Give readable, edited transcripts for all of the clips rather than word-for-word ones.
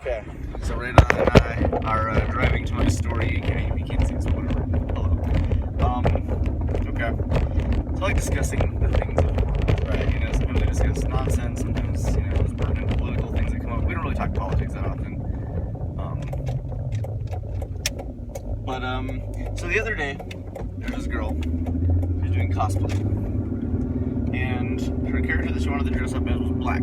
Okay. So Randon and I are driving to my store. You can't see us, but whatever. Hello. Okay. So I like discussing the things of the world. Right. You know, sometimes we discuss nonsense, sometimes, you know, there's pertinent political things that come up. We don't really talk politics that often. So the other day, there was this girl who was doing cosplay. And her character that she wanted to dress up as was black.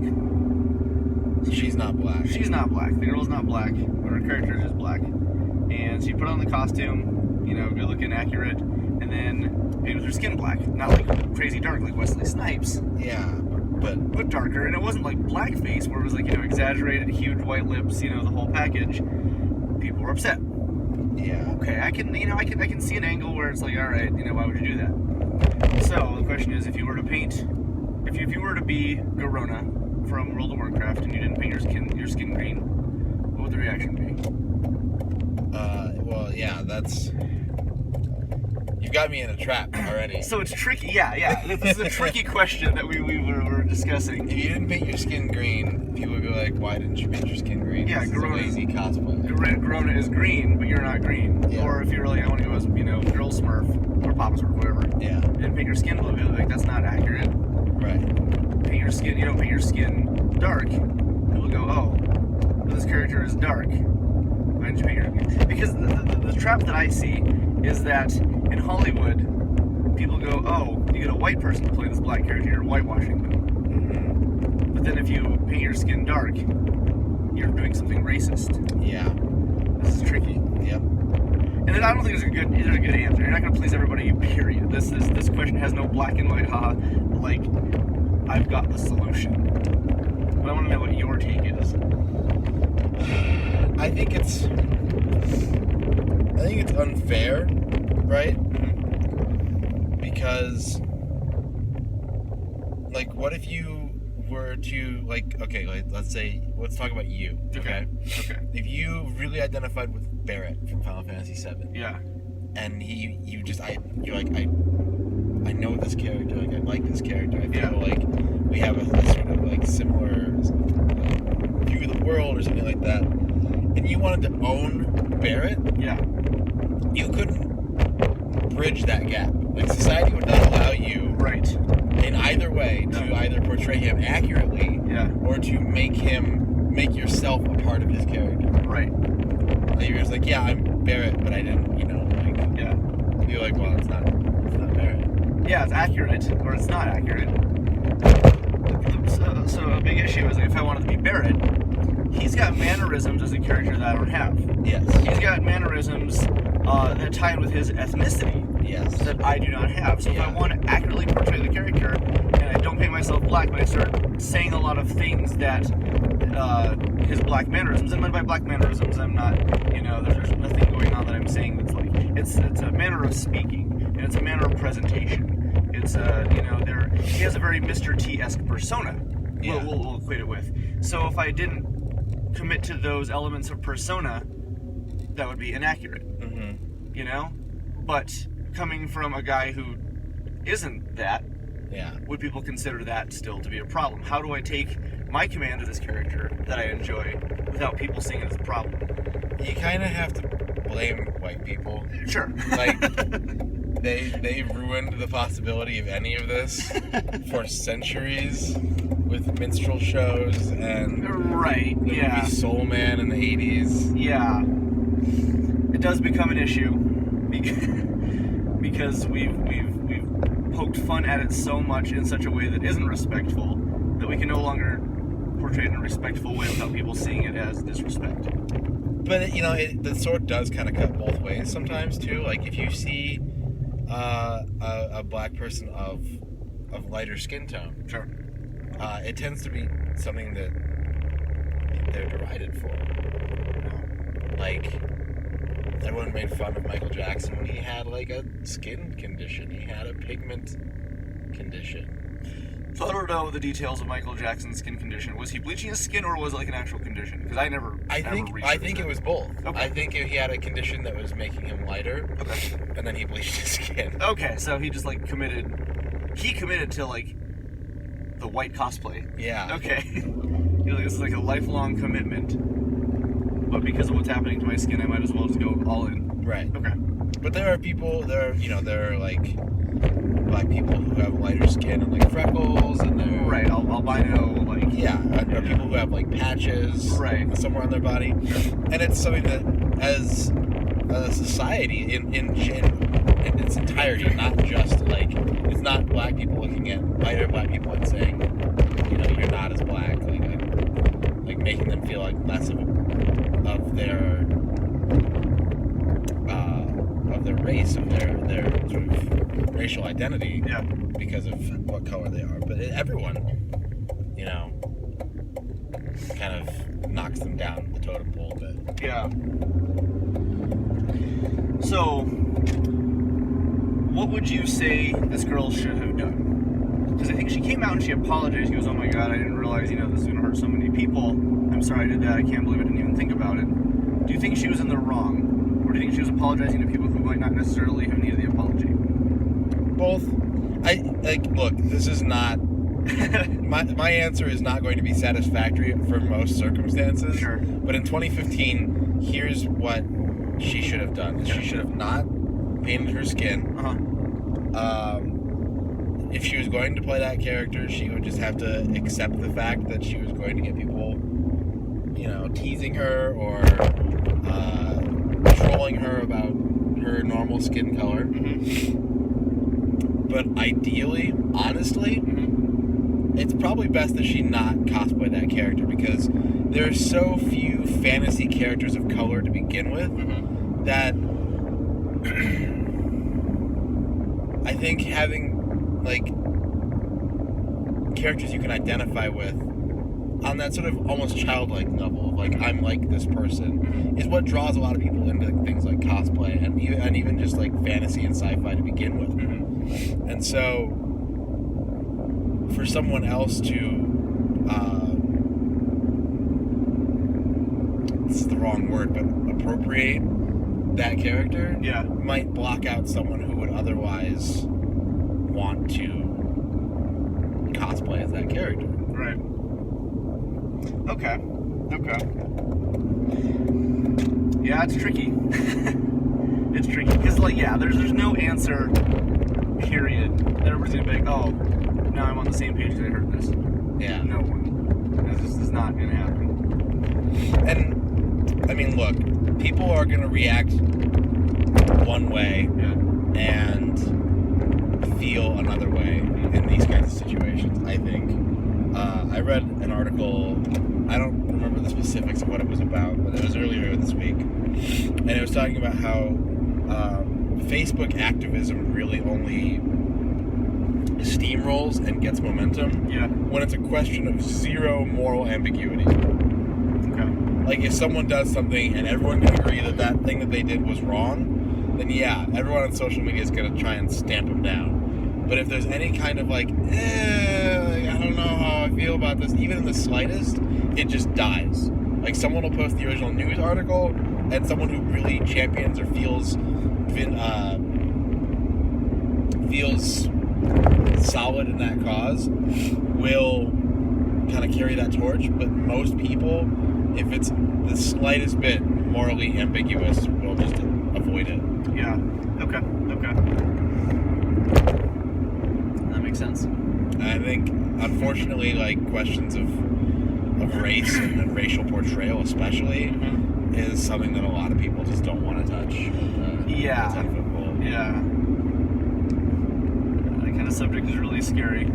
She's not black. She's not black. The girl's not black, but her character is black. And she put on the costume, you know, good looking, accurate, and then painted her skin black. Not like crazy dark like Wesley Snipes, Yeah, but darker. And it wasn't like blackface where it was like, you know, exaggerated, huge white lips, you know, the whole package. People were upset. yeah. Okay, I can see an angle where it's like, all right, you know, why would you do that? So the question is, if you were to paint, if you were to be Garona from World of Warcraft and you didn't paint your skin green, what would the reaction be? Well, yeah, that's... You got me in a trap already. So it's tricky, yeah. This is a tricky question that we were discussing. If you didn't paint your skin green, people would be like, why didn't you paint your skin green? Yeah, this Garona- is a lazy cosplay. Garona is green, but you're not green. Yeah. Or if you're like, I want to go as, you know, Girl Smurf or Papa Smurf, whatever. Yeah. And paint your skin blue, people like, that's not accurate. Right. Paint your skin, you don't paint your skin dark. People go, oh, this character is dark. Why didn't you paint your... Because the trap that I see is that in Hollywood, people go, oh, you get a white person to play this black character, you're whitewashing them. Mm-hmm. But then if you paint your skin dark, you're doing something racist. Yeah. This is tricky. Yep. And then I don't think there's a good answer. You're not going to please everybody, period. This question has no black and white, haha, like, I've got the solution. But I want to know what your take is. I think it's unfair, right? Because, like, what if you were to, like, okay, let's talk about you, okay? Okay. If you really identified with Barrett from Final Fantasy VII, Yeah. and you're like, I know this character, like, I like this character, I feel like we have a sort of, like, similar view of the world or something like that, and you wanted to own Barrett, Yeah. you couldn't bridge that gap. Like, society would not allow you, Right. in either way, to either portray him accurately, Yeah. or to make yourself a part of his character. Right. Like, you're just like, yeah, I'm Barrett, but I didn't, you know, like, Yeah. you're like, well, it's not Barrett. Yeah, it's accurate, or it's not accurate. So a big issue is, like, if I wanted to be Barrett, he's got mannerisms as a character that I don't have. Yes. He's got mannerisms that tie in with his ethnicity Yes. that I do not have. So if I Yeah. want to accurately portray the character, and I don't paint myself black, but I start saying a lot of things that his black mannerisms, and by black mannerisms, I'm not, you know, there's nothing going on that I'm saying that's like, it's a manner of speaking, and it's a manner of presentation. It's you know, he has a very Mr. T-esque persona. Yeah. We'll equate it with. So if I didn't commit to those elements of persona, that would be inaccurate. Mm-hmm. You know? But coming from a guy who isn't that, Yeah. would people consider that still to be a problem? How do I take my command of this character that I enjoy without people seeing it as a problem? You kind of have to blame white people. Sure. Like, they ruined the possibility of any of this for centuries with minstrel shows and Right, the yeah. movie Soul Man in the 80s. Yeah. It does become an issue because we've poked fun at it so much in such a way that isn't respectful that we can no longer portray it in a respectful way without people seeing it as disrespect. But, you know, the sword does kind of cut both ways sometimes, too. Like, if you see a black person of lighter skin tone, Sure. it tends to be something that they're derided for. Like, everyone made fun of Michael Jackson when he had, like, a skin condition. He had a pigment condition. So I don't know the details of Michael Jackson's skin condition. Was he bleaching his skin, or was it like an actual condition? Because I think it was both. Okay. I think he had a condition that was making him lighter. Okay. And then he bleached his skin. Okay, so he just like committed to like the white cosplay. Yeah. Okay. You know, this is like a lifelong commitment. but because of what's happening to my skin, I might as well just go all in. Right. Okay. But there are like black people who have lighter skin and like freckles, and they're Right, albino, like... Yeah, there are people who have like patches somewhere on their body. And it's something that, as a society, in its entirety, not just like, it's not black people looking at lighter black people and saying, you're not as black, like making them feel like less of their race, of their sort of racial identity, because of what color they are. But everyone, kind of knocks them down the totem pole a bit. Yeah. So, what would you say this girl should have done? Because I think she came out and she apologized. She goes, "Oh my God, I didn't realize, this is going to hurt so many people. I'm sorry I did that. I can't believe I didn't even think about it." Do you think she was in the wrong? Or do you think she was apologizing to people who might not necessarily have needed the apology? Both. Look, this is not... my answer is not going to be satisfactory for most circumstances. Sure. But in 2015, here's what she should have done. She should have not painted her skin. If she was going to play that character, she would just have to accept the fact that she was going to get people, teasing her or trolling her about her normal skin color. But ideally, honestly, it's probably best that she not cosplay that character, because there are so few fantasy characters of color to begin with that I think having characters you can identify with on that sort of almost childlike level of I'm like this person is what draws a lot of people into things like cosplay and even just like fantasy and sci-fi to begin with. And so for someone else to this is the wrong word, but appropriate that character might block out someone who would otherwise want to cosplay as that character. Right. Okay. Yeah, it's tricky. It's tricky because, there's no answer. Period. That everybody's gonna be like, "Oh, now I'm on the same page as I heard this." Yeah. No one. This is not gonna happen. And I mean, look, people are gonna react one way and feel another way in these kinds of situations. I think. I read an article. I don't remember the specifics of what it was about, but it was earlier this week, and it was talking about how Facebook activism really only steamrolls and gets momentum when it's a question of zero moral ambiguity. Okay. Like, if someone does something and everyone can agree that that thing that they did was wrong, then everyone on social media is going to try and stamp them down. But if there's any kind of I don't know how I feel about this, even in the slightest, it just dies. Like, someone will post the original news article, and someone who really champions or feels solid in that cause will kind of carry that torch. But most people, if it's the slightest bit morally ambiguous, will just avoid it. Yeah. Okay. That makes sense. I think, unfortunately, questions of race and racial portrayal, especially, is something that a lot of people just don't want to touch. Yeah. That kind of subject is really scary.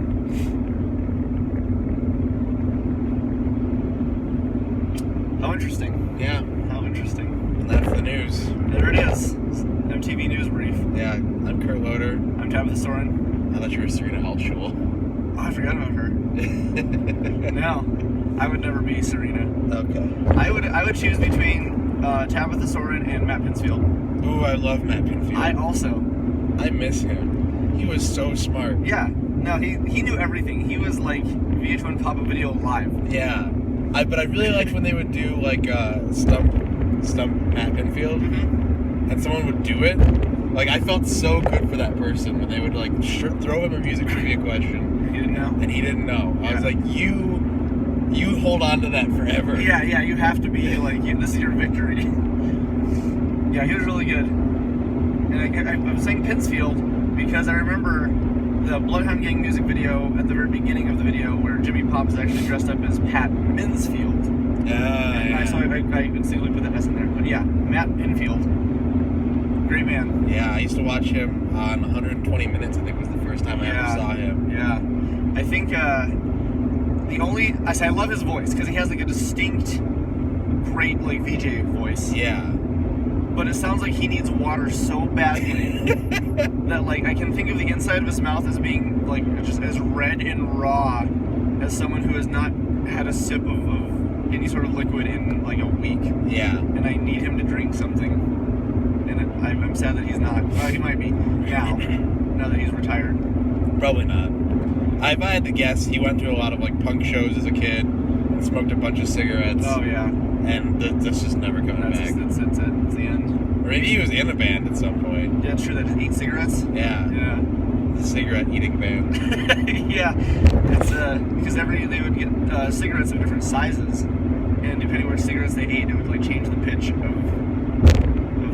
How interesting. Yeah. How interesting. And that's the news. There it is. MTV News Brief. Yeah. I'm Kurt Loder. I'm Tabitha Soren. I thought you were Serena Altschul. Oh, I forgot about her. No, I would never be Serena. Okay. I would choose between Tabitha Soren and Matt Pinsfield. Ooh, I love Matt Pinfield. I miss him. He was so smart. Yeah. No, he knew everything. He was like VH1 Pop Up Video live. Yeah. But I really liked when they would do stump Matt Pinfield, and someone would do it. I felt so good for that person when they would throw him a music trivia question. He didn't know. And he didn't know. I was like, you You hold on to that forever. Yeah, you have to be like, this is your victory. Yeah, he was really good. And I was saying Pittsfield because I remember the Bloodhound Gang music video at the very beginning of the video where Jimmy Pop is actually dressed up as Pat Minsfield. Yeah. So I instinctively put that S in there. But yeah, Matt Pinfield. Great man. Yeah, I used to watch him on 120 Minutes, I think was the first time I ever saw him. Yeah. I think I love his voice because he has like a distinct, great like VJ voice. Yeah. But it sounds like he needs water so badly that like I can think of the inside of his mouth as being like just as red and raw as someone who has not had a sip of any sort of liquid in like a week. Yeah. And I need him to drink something. And I'm sad that he's not. Well, he might be now that he's retired. Probably not. If I had to guess, he went to a lot of like punk shows as a kid and smoked a bunch of cigarettes. Oh yeah. And that's just never coming back. That's it. It's the end. Or maybe he was in a band at some point. Yeah, it's true. That just eat cigarettes. Yeah. Yeah. The cigarette eating band. Yeah. It's because they would get cigarettes of different sizes, and depending which cigarettes they ate, it would like change the pitch of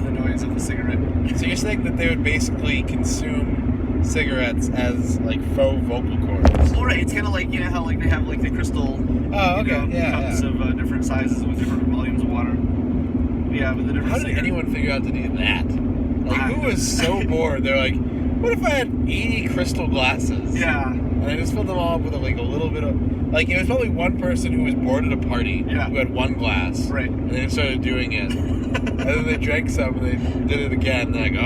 the noise of the cigarette. So you're saying that they would basically consume cigarettes as like faux vocal cords? Well, right. It's kind of like how like they have like the crystal cups of different sizes with different volumes of water. Yeah, with the different. How did anyone figure out to do that? Like, who was so bored? They're like, what if I had 80 crystal glasses? Yeah. And I just filled them all up with like a little bit of, like, it was probably one person who was bored at a party who had one glass. Right. And they started doing it. And then they drank some and they did it again. And they're like,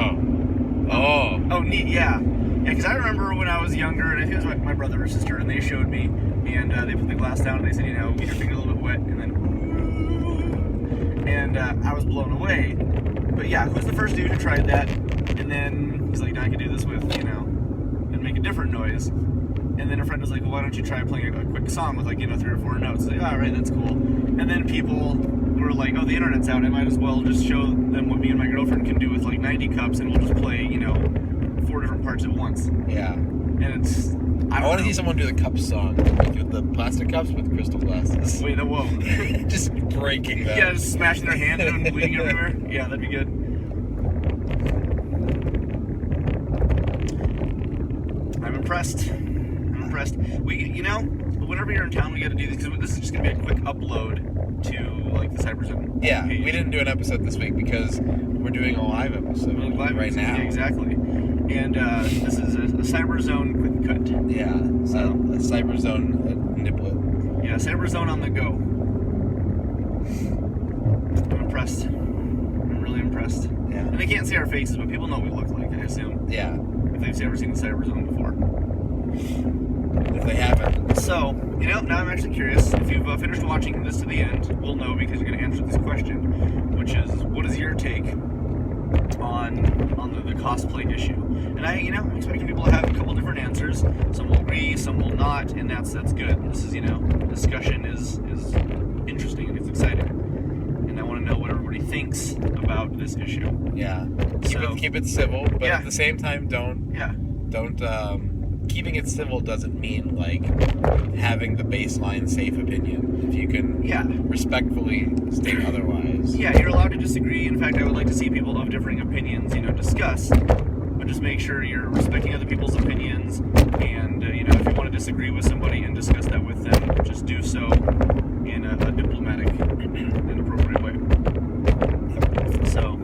oh, neat. Yeah. Yeah, because I remember when I was younger, and I think it was my brother or sister, and they showed me, and they put the glass down, and they said, get your finger a little bit wet, and then, and I was blown away. But yeah, who's the first dude who tried that? And then he's like, now I can do this with, and make a different noise. And then a friend was like, well, why don't you try playing a quick song with like, 3 or 4 notes? Like, all right, that's cool. And then people were like, oh, the internet's out. I might as well just show them what me and my girlfriend can do with like 90 cups, and we'll just play, 4 different parts at once. Yeah. And it's, I want to see someone do the cup song, like with the plastic cups with crystal glasses. Wait, whoa. Just breaking them. Yeah, just smashing their hand and bleeding everywhere. Yeah, that'd be good. I'm impressed. Whenever you're in town, we got to do this because this is just gonna be a quick upload to like the Cyberzone. Yeah, page. we didn't do an episode this week because we're doing a live episode right now. Yeah, exactly. And this is a Cyberzone quick cut. Yeah, so a Cyberzone niblet. Yeah, Cyberzone on the go. I'm impressed. I'm really impressed. Yeah. And they can't see our faces, but people know what we look like, I assume. Yeah. If they've ever seen the Cyberzone before. If they haven't. So, now I'm actually curious. If you've finished watching this to the end, we'll know because you're going to answer this question, which is, what is your take on the cosplay issue? And I'm expecting people to have a couple different answers. Some will agree, some will not, and that's good. This is, discussion is interesting and it's exciting. And I want to know what everybody thinks about this issue. Yeah. Keep it civil, but at the same time, keeping it civil doesn't mean like having the baseline safe opinion. If you can respectfully state otherwise. Yeah, you're allowed to disagree. In fact, I would like to see people of differing opinions, discuss. But just make sure you're respecting other people's opinions. And, if you want to disagree with somebody and discuss that with them, just do so in a diplomatic and appropriate way. So,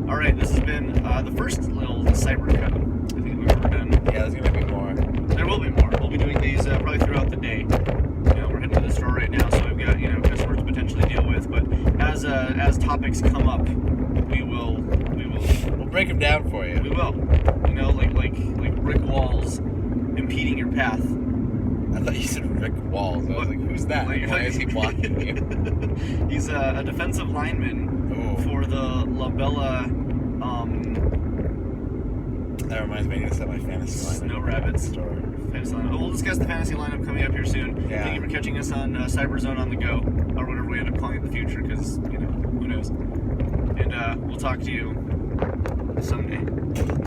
all right, this has been the first little cyber cut I think we've ever done. Yeah, there's going to be more. There will be more. We'll be doing these probably throughout the day. We're heading to the store right now, so we've got customers to potentially deal with. But as topics come up, we'll break them down for you. We will. Like brick walls impeding your path. I thought you said Rick Walls. I was like, who's that? Why is he blocking you? He's a defensive lineman for the La Bella. That reminds me, I need to set my fantasy lineup. Snow Rabbits. Fantasy lineup. We'll discuss the fantasy lineup coming up here soon. Yeah. Thank you for catching us on Cyberzone on the Go, or whatever we end up calling it in the future, because, who knows. And we'll talk to you someday.